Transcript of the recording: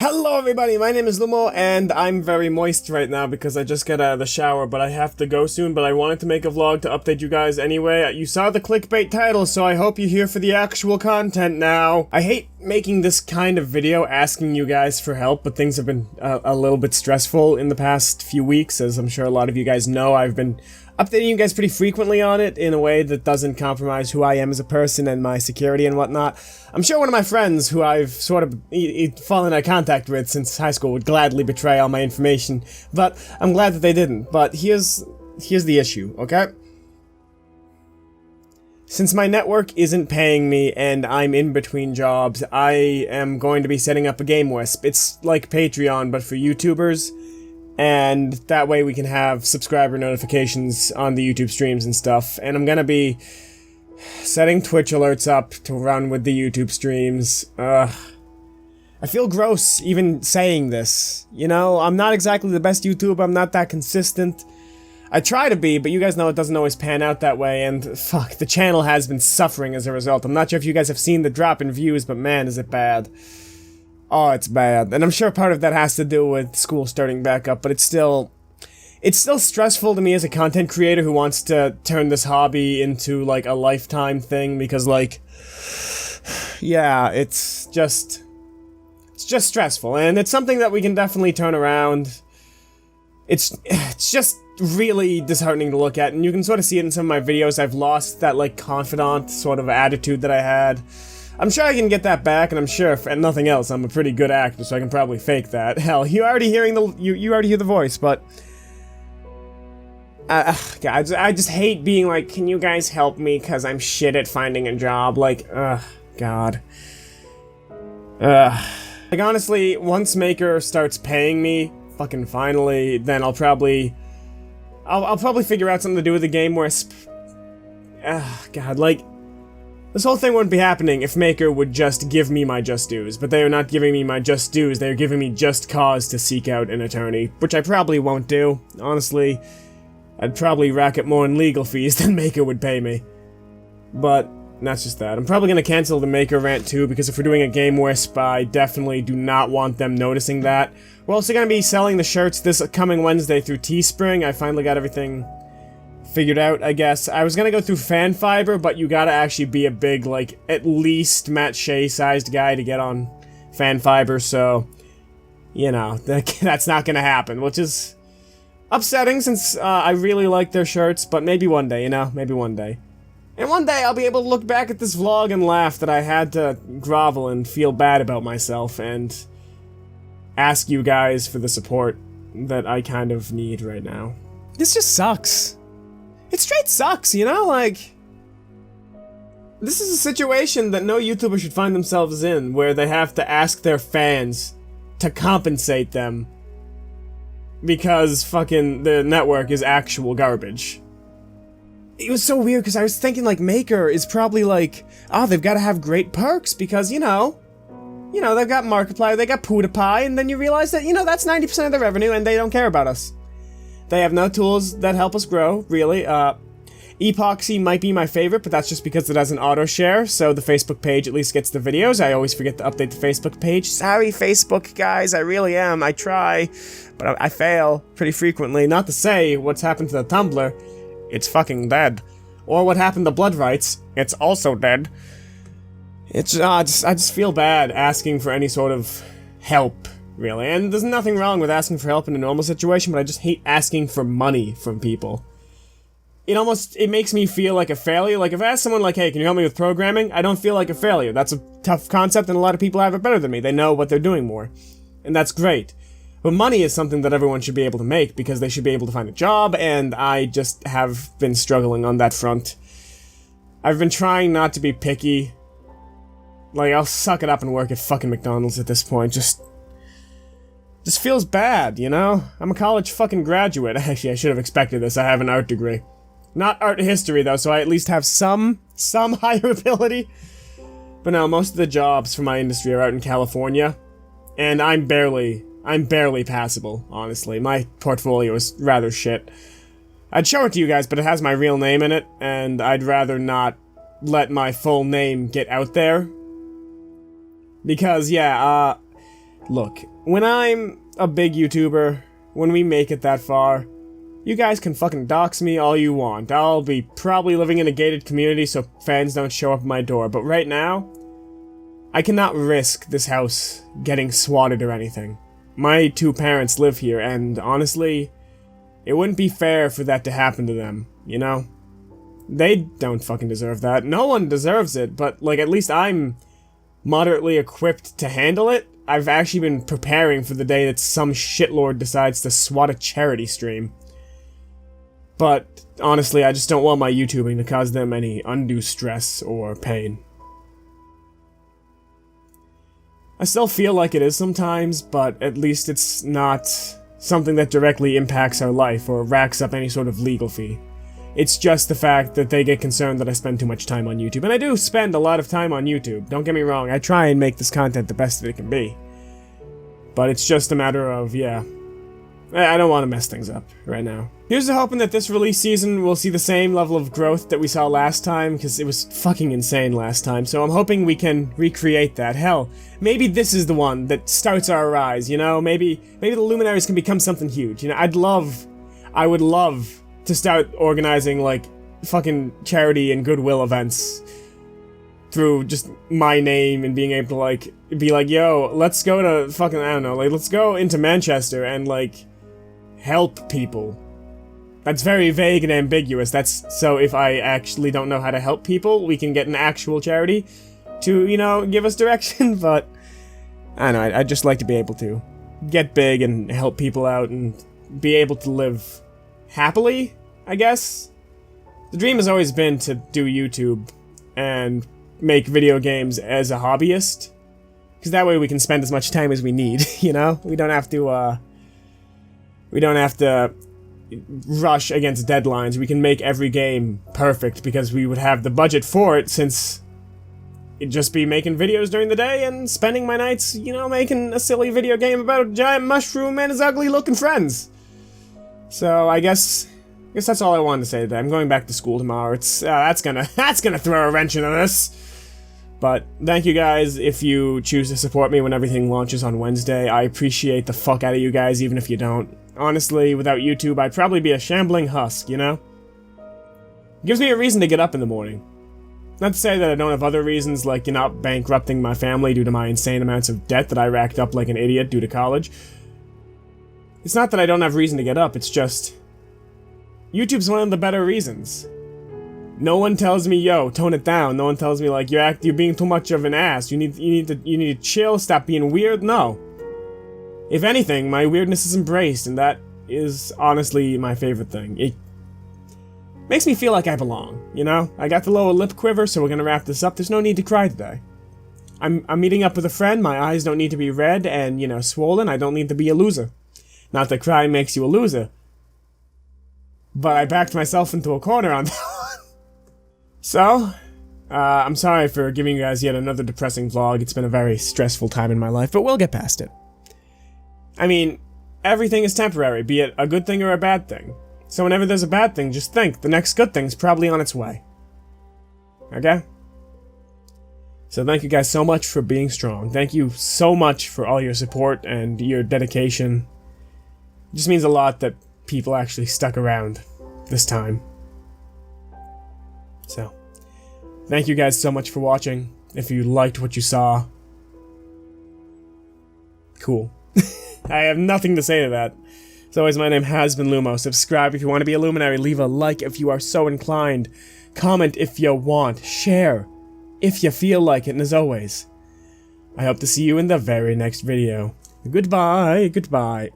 Hello everybody, my name is Lumo, and I'm very moist right now because I just got out of the shower, but I have to go soon, but I wanted to make a vlog to update you guys anyway. You saw the clickbait title, so I hope you're here for the actual content now. I hate making this kind of video asking you guys for help, but things have been a little bit stressful in the past few weeks, as I'm sure a lot of you guys know. I've been updating you guys pretty frequently on it in a way that doesn't compromise who I am as a person and my security and whatnot. I'm sure one of my friends who I've sort of fallen out of contact with since high school would gladly betray all my information, but I'm glad that they didn't. But here's the issue, okay? Since my network isn't paying me and I'm in between jobs, I am going to be setting up a game wisp. It's like Patreon, but for YouTubers. And that way we can have subscriber notifications on the YouTube streams and stuff. And I'm gonna be setting Twitch alerts up to run with the YouTube streams. I feel gross even saying this. You know, I'm not exactly the best YouTuber, I'm not that consistent. I try to be, but you guys know it doesn't always pan out that way, and fuck, the channel has been suffering as a result. I'm not sure if you guys have seen the drop in views, but man, is it bad. Oh, it's bad. And I'm sure part of that has to do with school starting back up, but it's still stressful to me as a content creator who wants to turn this hobby into, like, a lifetime thing, because, like, yeah, it's just stressful, and it's something that we can definitely turn around. It's just really disheartening to look at, and you can sort of see it in some of my videos. I've lost that, like, confidant sort of attitude that I had. I'm sure I can get that back, and I'm sure, if nothing else, I'm a pretty good actor, so I can probably fake that. Hell, you already hear the voice, but God, I just hate being like, can you guys help me, cause I'm shit at finding a job, like, God. Like, honestly, once Maker starts paying me, fucking finally, then I'll probably figure out something to do with the game wisp. God, like, this whole thing wouldn't be happening if Maker would just give me my just dues, but they are not giving me my just dues, they are giving me just cause to seek out an attorney, which I probably won't do. Honestly, I'd probably rack up more in legal fees than Maker would pay me. But that's just that. I'm probably gonna cancel the Maker rant too, because if we're doing a game wisp, I definitely do not want them noticing that. We're also gonna be selling the shirts this coming Wednesday through Teespring. I finally got everything figured out, I guess. I was gonna go through fan fiber, but you gotta actually be a big, like, at least Matt Shea-sized guy to get on fan fiber, so, you know, that's not gonna happen, which is upsetting since I really like their shirts, but maybe one day, you know, maybe one day. And one day I'll be able to look back at this vlog and laugh that I had to grovel and feel bad about myself and ask you guys for the support that I kind of need right now. This just sucks. It straight sucks, you know, like, this is a situation that no YouTuber should find themselves in, where they have to ask their fans to compensate them because fucking the network is actual garbage. It was so weird, because I was thinking, like, Maker is probably like, oh, they've got to have great perks, because, you know, they've got Markiplier, they got PewDiePie, and then you realize that, you know, that's 90% of their revenue, and they don't care about us. They have no tools that help us grow, really. Epoxy might be my favorite, but that's just because it has an auto-share, so the Facebook page at least gets the videos. I always forget to update the Facebook page. Sorry, Facebook guys, I really am. I try, but I fail pretty frequently. Not to say what's happened to the Tumblr. It's fucking dead. Or what happened to Blood Rights. It's also dead. It's, I just feel bad asking for any sort of help, really. And there's nothing wrong with asking for help in a normal situation, but I just hate asking for money from people. It makes me feel like a failure. Like, if I ask someone, like, hey, can you help me with programming? I don't feel like a failure. That's a tough concept, and a lot of people have it better than me. They know what they're doing more. And that's great. But money is something that everyone should be able to make, because they should be able to find a job, and I just have been struggling on that front. I've been trying not to be picky. Like, I'll suck it up and work at fucking McDonald's at this point. Just feels bad, you know? I'm a college fucking graduate. Actually, I should have expected this. I have an art degree. Not art history, though, so I at least have some higher ability. But no, most of the jobs for my industry are out in California, and I'm barely passable, honestly. My portfolio is rather shit. I'd show it to you guys, but it has my real name in it, and I'd rather not let my full name get out there. Because, yeah, Look, when I'm a big YouTuber, when we make it that far, you guys can fucking dox me all you want. I'll be probably living in a gated community so fans don't show up at my door, but right now, I cannot risk this house getting swatted or anything. My 2 parents live here, and honestly, it wouldn't be fair for that to happen to them, you know? They don't fucking deserve that. No one deserves it, but, like, at least I'm moderately equipped to handle it. I've actually been preparing for the day that some shitlord decides to swat a charity stream. But, honestly, I just don't want my YouTubing to cause them any undue stress or pain. I still feel like it is sometimes, but at least it's not something that directly impacts our life or racks up any sort of legal fee. It's just the fact that they get concerned that I spend too much time on YouTube. And I do spend a lot of time on YouTube, don't get me wrong, I try and make this content the best that it can be. But it's just a matter of, yeah, I don't want to mess things up right now. Here's to hoping that this release season will see the same level of growth that we saw last time, because it was fucking insane last time, so I'm hoping we can recreate that. Hell, maybe this is the one that starts our rise, you know? Maybe the Luminaries can become something huge, you know? I would love to start organizing, like, fucking charity and goodwill events through just my name and being able to, like, be like, yo, let's go to fucking, I don't know, like, let's go into Manchester and, like, help people. That's very vague and ambiguous. That's so if I actually don't know how to help people, we can get an actual charity to, you know, give us direction, but I don't know, I'd just like to be able to get big and help people out and be able to live happily, I guess. The dream has always been to do YouTube and make video games as a hobbyist, because that way we can spend as much time as we need, you know? We don't have to rush against deadlines. We can make every game perfect because we would have the budget for it, since it'd just be making videos during the day and spending my nights, you know, making a silly video game about a giant mushroom and his ugly-looking friends. So I guess that's all I wanted to say today. I'm going back to school tomorrow. It's that's gonna throw a wrench into this. But thank you guys if you choose to support me when everything launches on Wednesday. I appreciate the fuck out of you guys, even if you don't. Honestly, without YouTube, I'd probably be a shambling husk, you know? It gives me a reason to get up in the morning. Not to say that I don't have other reasons, like, you know, bankrupting my family due to my insane amounts of debt that I racked up like an idiot due to college. It's not that I don't have reason to get up, it's just YouTube's one of the better reasons. No one tells me, yo, tone it down. No one tells me, like, you're being too much of an ass. You need to chill, stop being weird. No. If anything, my weirdness is embraced, and that is honestly my favorite thing. It makes me feel like I belong, you know? I got the lower lip quiver, so we're gonna wrap this up. There's no need to cry today. I'm meeting up with a friend. My eyes don't need to be red and, you know, swollen. I don't need to be a loser. Not that crying makes you a loser. But I backed myself into a corner on that one. So, I'm sorry for giving you guys yet another depressing vlog. It's been a very stressful time in my life, but we'll get past it. I mean, everything is temporary, be it a good thing or a bad thing. So whenever there's a bad thing, just think, the next good thing's probably on its way. Okay? So thank you guys so much for being strong. Thank you so much for all your support and your dedication. It just means a lot that people actually stuck around this time. So, thank you guys so much for watching. If you liked what you saw, cool. I have nothing to say to that. As always, my name has been Lumo. Subscribe if you want to be a luminary. Leave a like if you are so inclined. Comment if you want. Share if you feel like it. And as always, I hope to see you in the very next video. Goodbye. Goodbye.